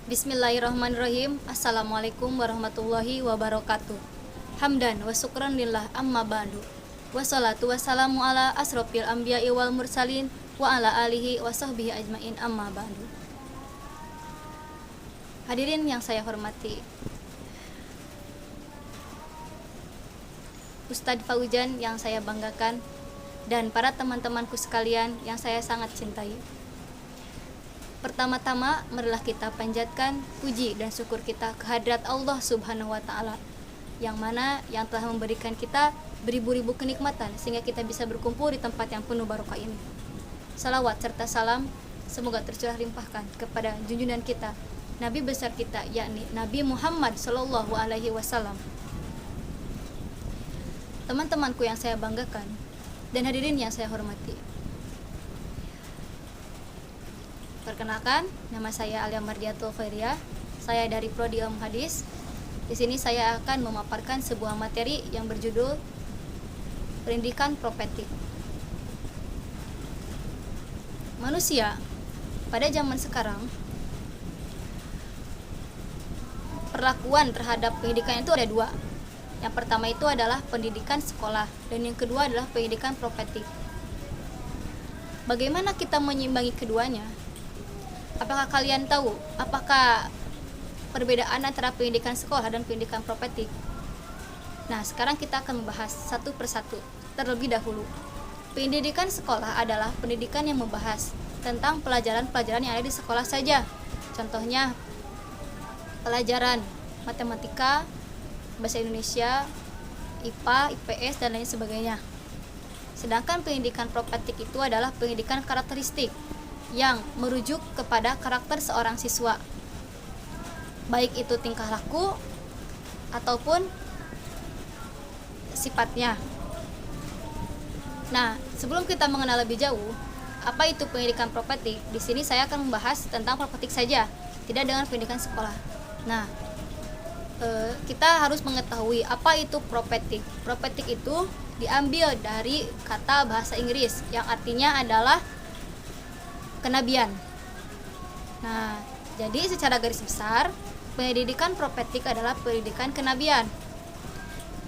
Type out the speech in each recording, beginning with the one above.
Bismillahirrahmanirrahim. Assalamualaikum warahmatullahi wabarakatuh. Hamdan wa syukran lillah amma ba'du. Wassalatu wassalamu ala asrofil anbiya'i wal mursalin wa ala alihi wa sahbihi ajmain amma ba'du. Hadirin yang saya hormati, Ustadz Fauzan yang saya banggakan, dan para teman-temanku sekalian yang saya sangat cintai. Pertama-tama, marilah kita panjatkan puji dan syukur kita kehadrat Allah Subhanahu wa Ta'ala, yang mana yang telah memberikan kita beribu-ribu kenikmatan sehingga kita bisa berkumpul di tempat yang penuh barokah ini. Salawat serta salam semoga tercurah limpahkan kepada junjungan kita, Nabi besar kita, yakni Nabi Muhammad Sallallahu Alaihi Wasallam. Teman-temanku yang saya banggakan dan hadirin yang saya hormati, perkenalkan, nama saya Alia Mardiatul Khairiyah. Saya dari Prodi Ilmu Hadis. Di sini saya akan memaparkan sebuah materi yang berjudul Pendidikan Propetik. Manusia pada zaman sekarang, perlakuan terhadap pendidikan itu ada dua. Yang pertama itu adalah pendidikan sekolah, dan yang kedua adalah pendidikan propetik. Bagaimana kita menyeimbangi keduanya? Apakah kalian tahu apakah perbedaan antara pendidikan sekolah dan pendidikan propetik? Nah, sekarang kita akan membahas satu persatu. Terlebih dahulu, pendidikan sekolah adalah pendidikan yang membahas tentang pelajaran-pelajaran yang ada di sekolah saja. Contohnya, pelajaran matematika, bahasa Indonesia, IPA, IPS, dan lain sebagainya. Sedangkan pendidikan propetik itu adalah pendidikan karakteristik yang merujuk kepada karakter seorang siswa, baik itu tingkah laku ataupun sifatnya. Nah, sebelum kita mengenal lebih jauh apa itu pendidikan propetik, di sini saya akan membahas tentang propetik saja, tidak dengan pendidikan sekolah. Nah, kita harus mengetahui apa itu propetik. Propetik itu diambil dari kata bahasa Inggris yang artinya adalah kenabian. Nah, jadi secara garis besar, pendidikan propetik adalah pendidikan kenabian.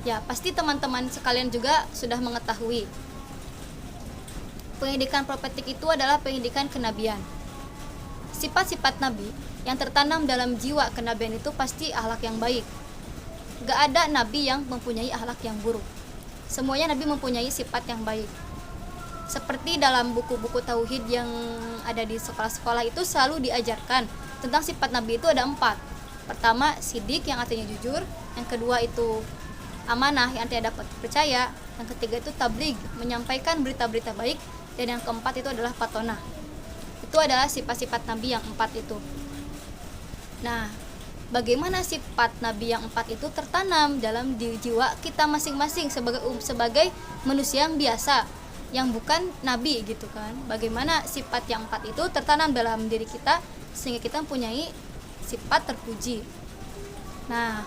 Ya, pasti teman-teman sekalian juga sudah mengetahui. Pendidikan propetik itu adalah pendidikan kenabian. Sifat-sifat nabi yang tertanam dalam jiwa kenabian itu pasti akhlak yang baik. Gak ada nabi yang mempunyai akhlak yang buruk. Semuanya nabi mempunyai sifat yang baik. Seperti dalam buku-buku tauhid yang ada di sekolah-sekolah itu selalu diajarkan tentang sifat nabi itu ada 4. Pertama, sidik yang artinya jujur. Yang kedua itu amanah yang artinya dapat percaya. Yang ketiga itu tabligh, menyampaikan berita-berita baik. Dan yang keempat itu adalah patonah. Itu adalah sifat-sifat nabi yang 4 itu. Nah, bagaimana sifat nabi yang 4 itu tertanam dalam jiwa kita masing-masing sebagai manusia yang biasa, yang bukan nabi gitu kan. Bagaimana sifat yang 4 itu tertanam dalam diri kita sehingga kita mempunyai sifat terpuji. Nah,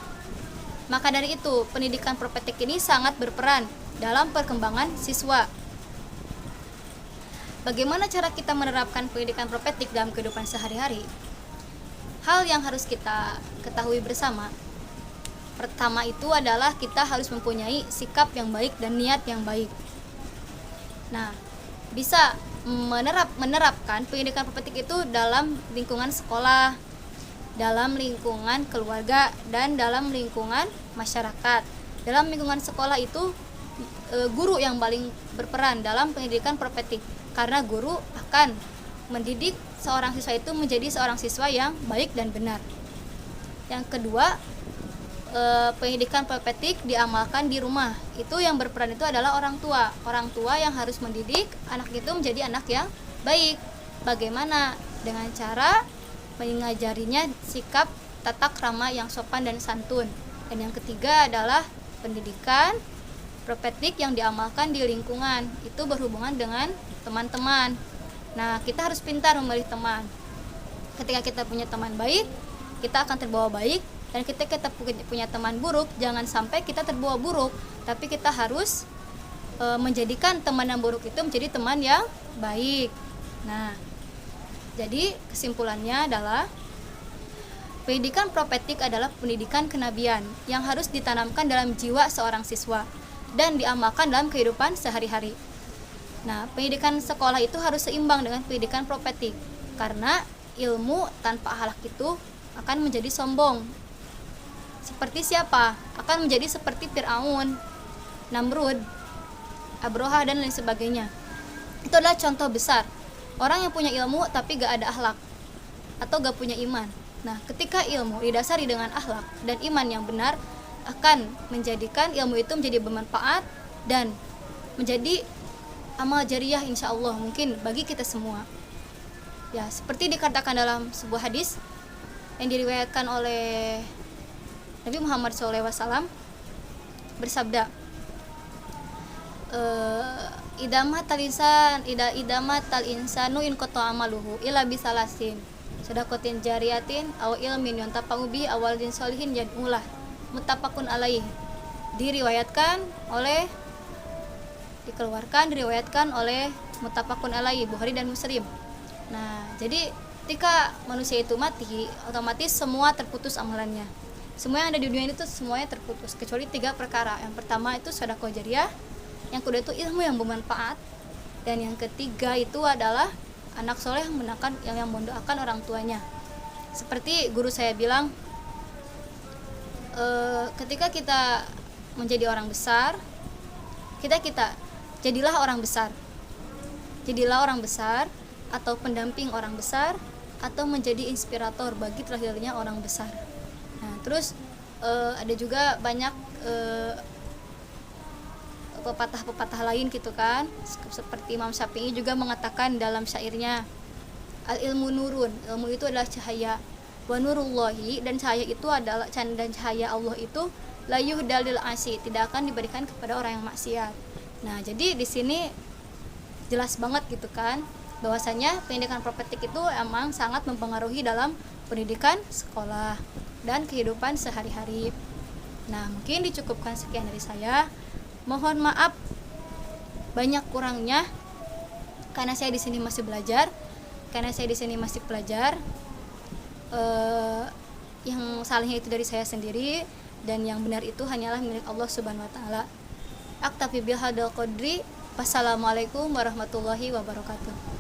maka dari itu pendidikan propetik ini sangat berperan dalam perkembangan siswa. Bagaimana cara kita menerapkan pendidikan propetik dalam kehidupan sehari-hari? Hal yang harus kita ketahui bersama, pertama itu adalah kita harus mempunyai sikap yang baik dan niat yang baik. Nah, bisa menerapkan pendidikan propetik itu dalam lingkungan sekolah, dalam lingkungan keluarga, dan dalam lingkungan masyarakat. Dalam lingkungan sekolah itu guru yang paling berperan dalam pendidikan propetik, karena guru akan mendidik seorang siswa itu menjadi seorang siswa yang baik dan benar. Yang kedua, pendidikan propetik diamalkan di rumah. Itu yang berperan itu adalah orang tua. Orang tua yang harus mendidik anak itu menjadi anak yang baik. Bagaimana? Dengan cara mengajarinya sikap tata krama yang sopan dan santun. Dan yang ketiga adalah pendidikan propetik yang diamalkan di lingkungan. Itu berhubungan dengan teman-teman. Nah, kita harus pintar memilih teman. Ketika kita punya teman baik, kita akan terbawa baik. Dan ketika kita punya teman buruk, jangan sampai kita terbawa buruk, tapi kita harus menjadikan teman yang buruk itu menjadi teman yang baik. Nah, jadi kesimpulannya adalah pendidikan propetik adalah pendidikan kenabian yang harus ditanamkan dalam jiwa seorang siswa dan diamalkan dalam kehidupan sehari-hari. Nah, pendidikan sekolah itu harus seimbang dengan pendidikan propetik, karena ilmu tanpa akhlak itu akan menjadi sombong. Seperti siapa? Akan menjadi seperti Fir'aun, Namrud, Abroha, dan lain sebagainya. Itu adalah contoh besar orang yang punya ilmu tapi gak ada akhlak atau gak punya iman. Nah, ketika ilmu didasari dengan akhlak dan iman yang benar, akan menjadikan ilmu itu menjadi bermanfaat dan menjadi amal jariyah insya Allah mungkin bagi kita semua. Ya, seperti dikatakan dalam sebuah hadis yang diriwayatkan oleh Nabi Muhammad SAW bersabda, idamat tal insanu in qata amaluhu illa bisalasin sedaqatin jariyatin aw ilmin yuntafa'u bi awal din solihin yad'ulah, muttafaqun alaih. Diriwayatkan oleh muttafaqun alaih Bukhari dan Muslim. Nah, jadi ketika manusia itu mati, otomatis semua terputus amalannya. Semua yang ada di dunia itu semuanya terputus kecuali 3 perkara. Yang pertama itu sedekah jariyah, yang kedua itu ilmu yang bermanfaat, dan yang ketiga itu adalah anak soleh yang mendoakan orang tuanya. Seperti guru saya bilang, ketika kita menjadi orang besar, kita jadilah orang besar atau pendamping orang besar atau menjadi inspirator bagi terlahirnya orang besar. Nah, terus ada juga banyak pepatah lain gitu kan, seperti Imam Syafi'i juga mengatakan dalam syairnya, al ilmu nurun, ilmu itu adalah cahaya, wa nurullahi, dan cahaya itu adalah cahaya Allah itu la yuhdalil asi, tidak akan diberikan kepada orang yang maksiat. Nah, jadi di sini jelas banget gitu kan bahwasanya pendidikan propetik itu emang sangat mempengaruhi dalam pendidikan sekolah dan kehidupan sehari-hari. Nah, mungkin dicukupkan sekian dari saya. Mohon maaf banyak kurangnya karena saya di sini masih belajar, yang salahnya itu dari saya sendiri dan yang benar itu hanyalah milik Allah Subhanahu wa taala. Aktafi bihadzal qadri. Wassalamualaikum warahmatullahi wabarakatuh.